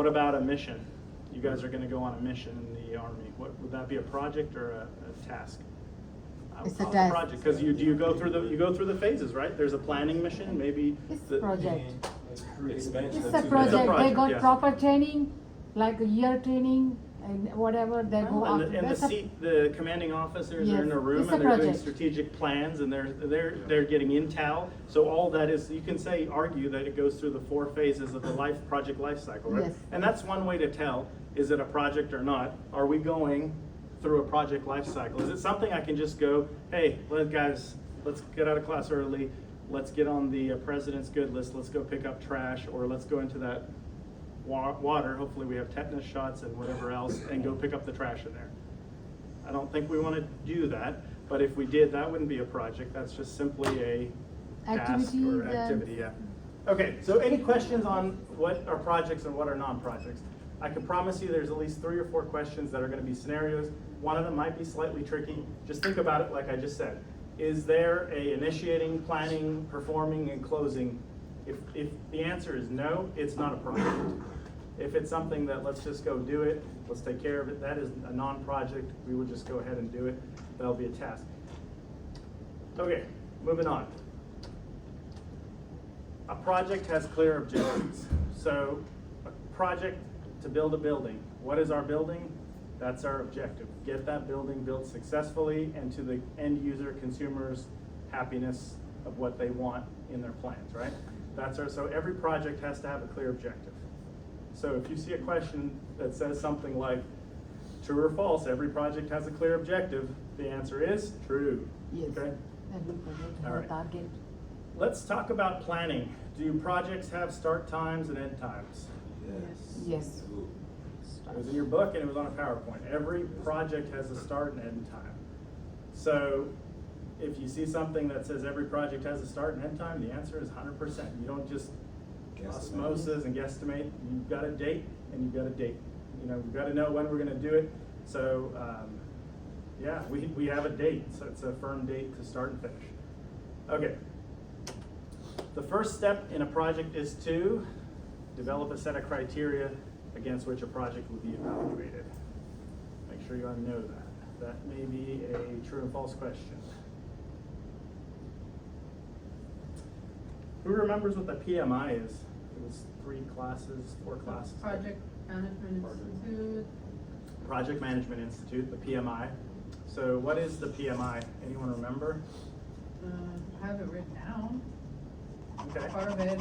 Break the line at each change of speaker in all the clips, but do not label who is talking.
What about a mission? You guys are going to go on a mission in the Army. What would that be, a project or a task? I would
It's a
call it
task.
project, because you go through the phases, right? There's a planning mission, maybe.
It's a project.
Expansion.
It's a project. They
project,
got
yes.
proper training, like a year training and whatever they go
Well,
after.
and
That's
the commanding officers are in
Yes,
a room
it's a
and they're doing
project.
strategic plans and they're getting intel. So all that is, you can argue that it goes through the 4 phases of the project life cycle, right?
Yes.
And that's one way to tell, is it a project or not? Are we going through a project life cycle? Is it something I can just go, hey, guys, let's get out of class early, let's get on the president's good list, let's go pick up trash, or let's go into that water, hopefully we have tetanus shots and whatever else, and go pick up the trash in there. I don't think we want to do that, but if we did, that wouldn't be a project, that's just simply a task
Activity
or
that-
activity, yeah. Okay, so any questions on what are projects and what are non-projects? I can promise you there's at least 3 or 4 questions that are going to be scenarios. One of them might be slightly tricky. Just think about it like I just said. Is there a initiating, planning, performing, and closing? If the answer is no, it's not a project. If it's something that let's just go do it, let's take care of it, that is a non-project, we would just go ahead and do it. That'll be a task. Okay, moving on. A project has clear objectives. So a project to build a building. What is our building? That's our objective. Get that building built successfully and to the end user, consumers' happiness of what they want in their plans, right? So every project has to have a clear objective. So if you see a question that says something like, true or false, every project has a clear objective, the answer is true.
Yes.
Okay?
Every project
All
has a
right.
target.
Let's talk about planning. Do projects have start times and end times?
Yes.
It was in your book and it was on a PowerPoint. Every project has a start and end time. So if you see something that says every project has a start and end time, the answer is 100%. You don't just osmosis and guesstimate. You've got a date and you've got a date. We've got to know when we're going to do it. So yeah, we have a date. So it's a firm date to start and finish. Okay. The first step in a project is to develop a set of criteria against which a project will be evaluated. Make sure you know that. That may be a true and false question. Who remembers what the PMI is? It was 4 classes.
Project Management Institute.
Project Management Institute, the PMI. So what is the PMI? Anyone remember?
I have it written down.
Okay.
Part of it,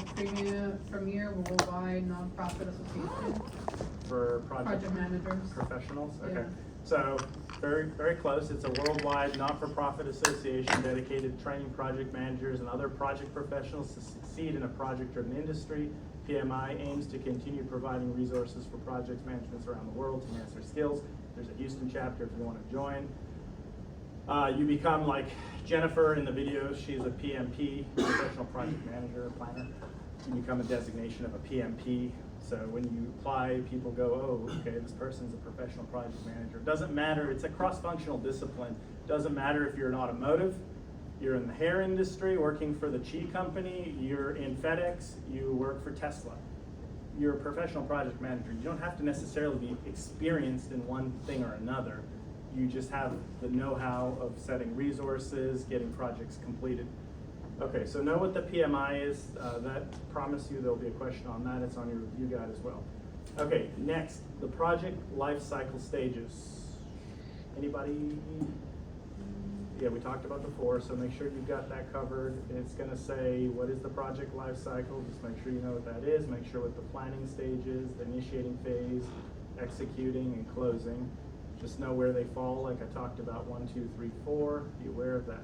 Premier Worldwide Nonprofit Association.
For
Project managers.
professionals? Okay.
Yeah.
So very, very close. It's a worldwide not-for-profit association dedicated to training project managers and other project professionals to succeed in a project or an industry. PMI aims to continue providing resources for project managements around the world to enhance their skills. There's a Houston chapter if you want to join. You become like Jennifer in the video. She's a PMP, professional project manager, planner. You become a designation of a PMP. So when you apply, people go, oh, okay, this person's a professional project manager. Doesn't matter, it's a cross-functional discipline. Doesn't matter if you're in automotive, you're in the hair industry, working for the Chi company, you're in FedEx, you work for Tesla. You're a professional project manager. You don't have to necessarily be experienced in one thing or another. You just have the know-how of setting resources, getting projects completed. Okay, so know what the PMI is. That promise you there'll be a question on that. It's on your review guide as well. Okay, next, the project life cycle stages. Anybody? Yeah, we talked about the 4, so make sure you've got that covered. It's gonna say, what is the project life cycle? Just make sure you know what that is. Make sure what the planning stage is, the initiating phase, executing, and closing. Just know where they fall, like I talked about, 1, 2, 3, 4. Be aware of that.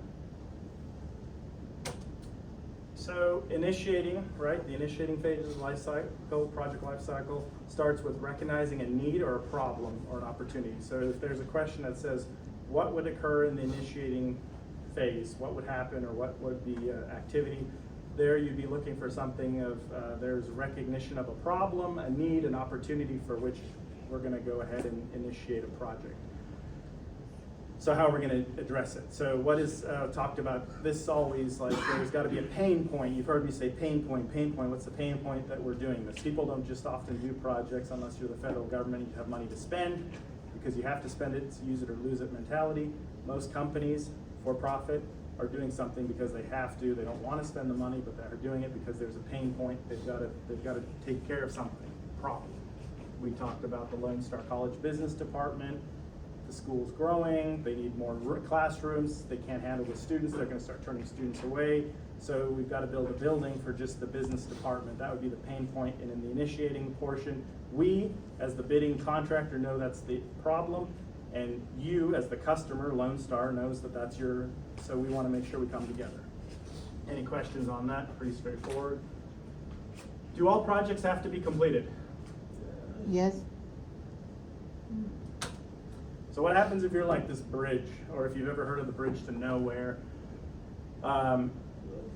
So initiating, right, the initiating phases of life cycle, project life cycle, starts with recognizing a need or a problem or an opportunity. So if there's a question that says, what would occur in the initiating phase? What would happen or what would be activity? There you'd be looking for something of, there's recognition of a problem, a need, an opportunity for which we're gonna go ahead and initiate a project. So how are we gonna address it? So what is talked about, this is always like, there's gotta be a pain point. You've heard me say pain point, what's the pain point that we're doing this? People don't just often do projects unless you're the federal government and you have money to spend, because you have to spend it, it's use it or lose it mentality. Most companies, for profit, are doing something because they have to. They don't wanna spend the money, but they're doing it because there's a pain point. They've gotta take care of something, problem. We talked about the Lone Star College Business Department. The school's growing, they need more classrooms, they can't handle the students, they're gonna start turning students away. So we've gotta build a building for just the business department. That would be the pain point. And in the initiating portion, we, as the bidding contractor, know that's the problem. And you, as the customer, Lone Star, knows that that's your, so we wanna make sure we come together. Any questions on that? Pretty straightforward. Do all projects have to be completed?
Yes.
So what happens if you're like this bridge, or if you've ever heard of the bridge to nowhere?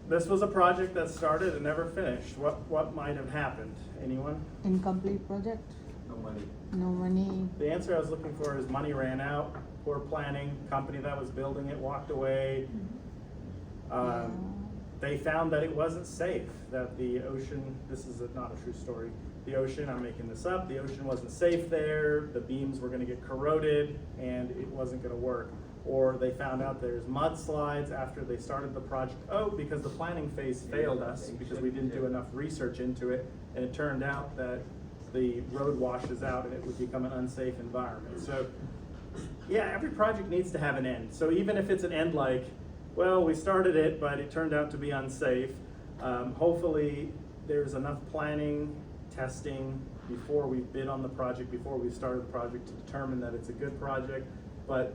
This was a project that started and never finished. What might have happened? Anyone?
Incomplete project,
No money.
no money.
The answer I was looking for is money ran out, poor planning, company that was building it walked away. They found that it wasn't safe, that the ocean, this is not a true story, the ocean, I'm making this up, the ocean wasn't safe there, the beams were gonna get corroded, and it wasn't gonna work. Or they found out there's mudslides after they started the project. Oh, because the planning phase failed us, because we didn't do enough research into it, and it turned out that the road washes out and it would become an unsafe environment. So, yeah, every project needs to have an end. So even if it's an end like, well, we started it, but it turned out to be unsafe, hopefully there's enough planning, testing before we bid on the project, before we started the project, to determine that it's a good project. But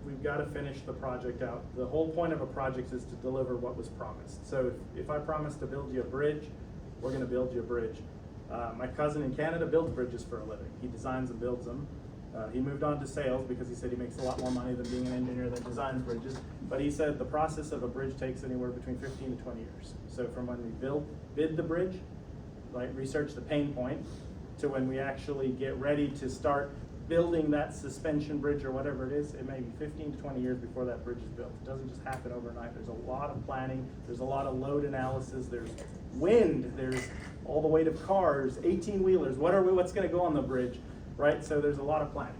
we've got to finish the project out. The whole point of a project is to deliver what was promised. So if I promise to build you a bridge, we're going to build you a bridge. My cousin in Canada builds bridges for a living. He designs and builds them. He moved on to sales because he said he makes a lot more money than being an engineer that designs bridges. But he said the process of a bridge takes anywhere between 15 to 20 years. So from when we bid the bridge, like research the pain point, to when we actually get ready to start building that suspension bridge or whatever it is, it may be 15 to 20 years before that bridge is built. It doesn't just happen overnight. There's a lot of planning, there's a lot of load analysis, there's wind, there's all the weight of cars, 18-wheelers, what's gonna go on the bridge, right? So there's a lot of planning.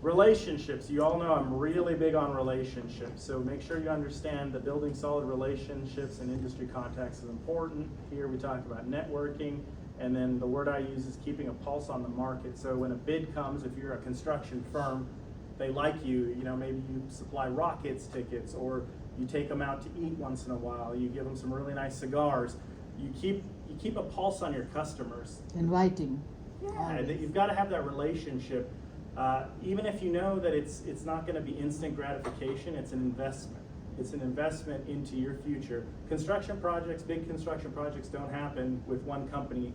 Relationships, you all know I'm really big on relationships, so make sure you understand that building solid relationships and industry contacts is important. Here we talk about networking, and then the word I use is keeping a pulse on the market. So when a bid comes, if you're a construction firm, they like you, maybe you supply rockets tickets, or you take them out to eat once in a while, you give them some really nice cigars. You keep a pulse on your customers.
Inviting.
Yeah, that you've got to have that relationship. Even if you know that it's not going to be instant gratification, it's an investment. It's an investment into your future. Construction projects, big construction projects don't happen with one company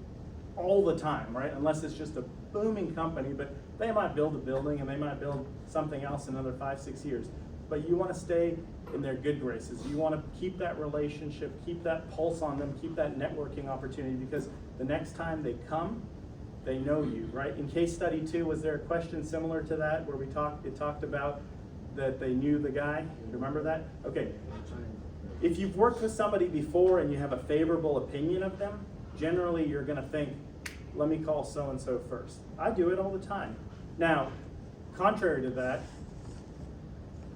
all the time, right? Unless it's just a booming company, but they might build a building and they might build something else in another 5-6 years. But you want to stay in their good graces. You want to keep that relationship, keep that pulse on them, keep that networking opportunity, because the next time they come, they know you, right? In case study 2, was there a question similar to that where it talked about that they knew the guy? Remember that? Okay. If you've worked with somebody before and you have a favorable opinion of them, generally you're going to think, let me call so-and-so first. I do it all the time. Now, contrary to that,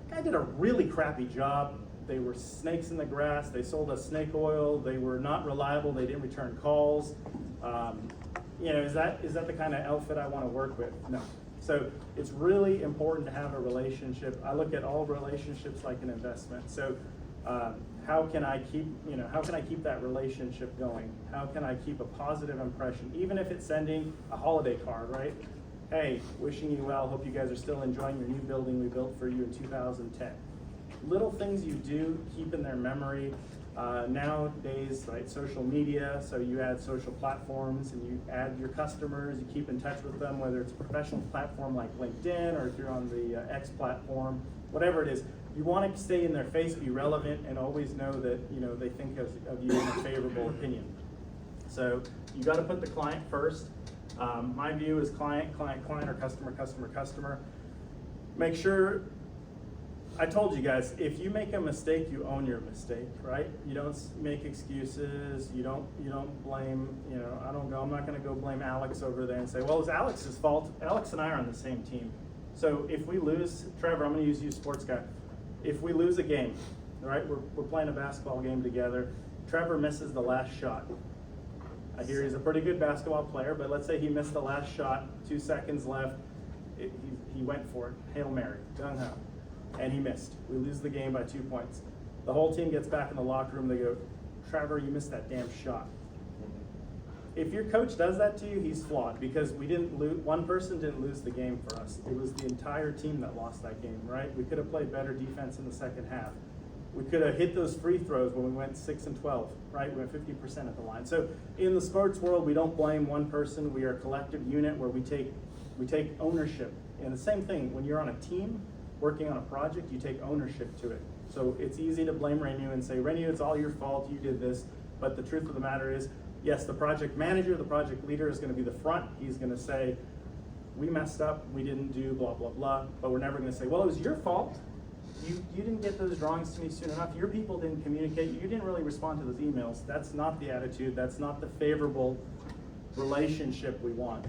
guy did a really crappy job. They were snakes in the grass. They sold us snake oil. They were not reliable. They didn't return calls. Is that the kind of outfit I want to work with? No. So it's really important to have a relationship. I look at all relationships like an investment. So how can I keep that relationship going? How can I keep a positive impression, even if it's sending a holiday card, right? Hey, wishing you well. Hope you guys are still enjoying your new building we built for you in 2010. Little things you do keep in their memory. Nowadays, right, social media, so you add social platforms and you add your customers, you keep in touch with them, whether it's a professional platform like LinkedIn or if you're on the X platform, whatever it is. You want to stay in their face, be relevant, and always know that they think of you in a favorable opinion. So you got to put the client first. My view is client, client, client, or customer, customer, customer. Make sure, I told you guys, if you make a mistake, you own your mistake, right? You don't make excuses, you don't blame, I'm not gonna go blame Alex over there and say, well, it's Alex's fault. Alex and I are on the same team. So if we lose, Trevor, I'm gonna use you, sports guy. If we lose a game, all right, we're playing a basketball game together, Trevor misses the last shot. I hear he's a pretty good basketball player, but let's say he missed the last shot, 2 seconds left, he went for it, Hail Mary, gung ho, and he missed. We lose the game by 2 points. The whole team gets back in the locker room, they go, Trevor, you missed that damn shot. If your coach does that to you, he's flawed, because we didn't lose, one person didn't lose the game for us. It was the entire team that lost that game, right? We could have played better defense in the second half. We could have hit those free throws when we went 6 and 12, right? We went 50% at the line. So in the sports world, we don't blame one person. We are a collective unit where we take ownership. And the same thing, when you're on a team working on a project, you take ownership to it. So it's easy to blame Renew and say, Renew, it's all your fault, you did this. But the truth of the matter is, yes, the project manager, the project leader is going to be the front. He's going to say, we messed up, we didn't do blah, blah, blah. But we're never going to say, well, it was your fault. You didn't get those drawings to me soon enough. Your people didn't communicate. You didn't really respond to those emails. That's not the attitude. That's not the favorable relationship we want.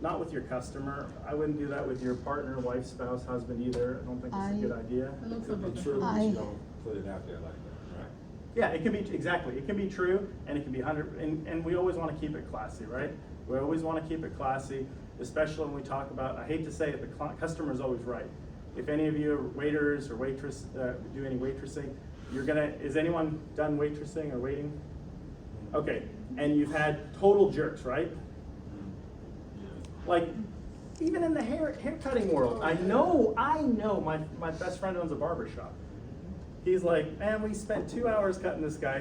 Not with your customer. I wouldn't do that with your partner, wife, spouse, husband either. I don't think it's a good idea.
It looks
Could
like
be
a-
true, but
I-
you don't put it out there like that, right?
Yeah, it can be, exactly. It can be true, and it can be 100, and we always want to keep it classy, right? We always want to keep it classy, especially when we talk about, I hate to say it, the customer's always right. If any of you are waiters or waitress, do any waitressing, is anyone done waitressing or waiting? Okay, and you've had total jerks, right? Like, even in the hair cutting world, I know, my best friend owns a barber shop. He's like, man, we spent 2 hours cutting this guy